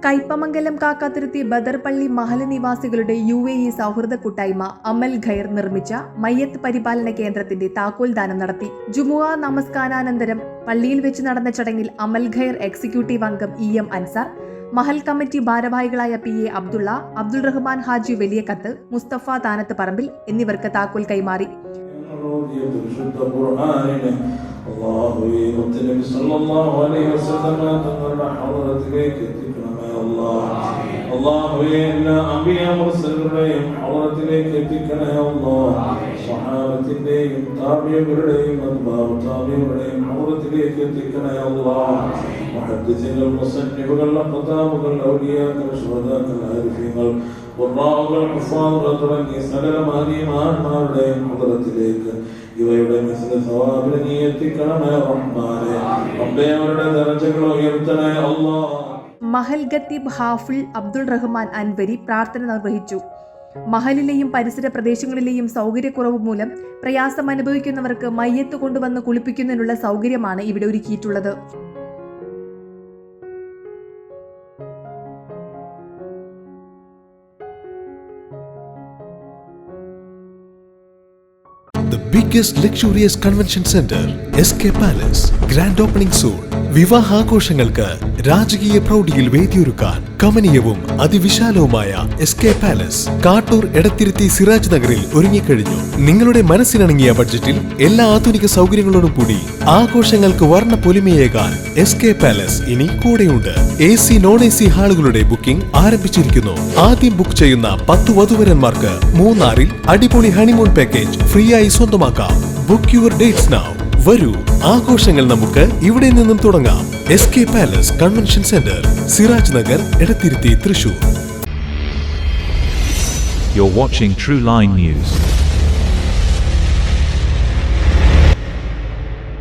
കയ്പമംഗലം കാക്കാതുരുത്തി ബദർപള്ളി മഹല് നിവാസികളുടെ UAE സൗഹൃദ കൂട്ടായ്മ അമൽ ഖൈർ നിർമ്മിച്ച മയ്യത്ത് പരിപാലന കേന്ദ്രത്തിന്റെ താക്കോൽദാനം നടത്തി. ജുമുഅ നമസ്കാരാനന്തരം പള്ളിയിൽ വെച്ച് നടന്ന ചടങ്ങിൽ അമൽ ഖൈർ എക്സിക്യൂട്ടീവ് അംഗം EM അൻസാർ, മഹൽ കമ്മിറ്റി ഭാരവാഹികളായ PA അബ്ദുള്ള, അബ്ദുൾ റഹ്മാൻ ഹാജി വലിയകത്ത്, മുസ്തഫ താനത്ത് പറമ്പിൽ എന്നിവർക്ക് താക്കോൽ കൈമാറി. ഇവയുടെ സവാബിനെ എത്തിക്കണമേ റഹ്മാനേ. അവരുടെ ദർജകൾ ഉയർത്തണേ അല്ലാഹ്. മഹൽ ഖത്തീബ് ഹാഫിൾ അബ്ദുൾ റഹ്മാൻ അൻവരി പ്രാർത്ഥന നിർവഹിച്ചു. മഹലിലെയും പരിസര പ്രദേശങ്ങളിലെയും സൗകര്യക്കുറവ് മൂലം പ്രയാസം അനുഭവിക്കുന്നവർക്ക് മയ്യത്ത് കൊണ്ടുവന്ന് കുളിപ്പിക്കുന്നതിനുള്ള സൗകര്യമാണ് ഇവിടെ ഒരുക്കിയിട്ടുള്ളത്. The biggest luxurious convention center, SK Palace, grand opening soon. വിവാഹാഘോഷങ്ങൾക്ക് രാജകീയ പ്രൗഢിയിൽ വേദിയൊരുക്കാൻ കമനീയവും അതിവിശാലവുമായ SK Palace കാട്ടൂർ എടത്തിരുത്തി സിറാജ് നഗറിൽ ഒരുങ്ങിക്കഴിഞ്ഞു. നിങ്ങളുടെ മനസ്സിനിണങ്ങിയ ബഡ്ജറ്റിൽ എല്ലാ ആധുനിക സൗകര്യങ്ങളോടും കൂടി ആഘോഷങ്ങൾക്ക് വർണ്ണ പൊലിമയേകാൻ SK Palace ഇനി കൂടെയുണ്ട്. AC non-AC ഹാളുകളുടെ ബുക്കിംഗ് ആരംഭിച്ചിരിക്കുന്നു. ആദ്യം ബുക്ക് ചെയ്യുന്ന 10 വധുവരന്മാർക്ക് മൂന്നാറിൽ അടിപൊളി ഹണിമൂൺ പാക്കേജ് ഫ്രീ ആയി സ്വന്തമാക്കാം. Book your dates now. വരൂ, ആഘോഷങ്ങൾ നമുക്ക് ഇവിടെ നിന്നും തുടങ്ങാം. SK Palace convention centre, Siraj Nagar, Edathiruthy, Thrissur. You're watching True Line News.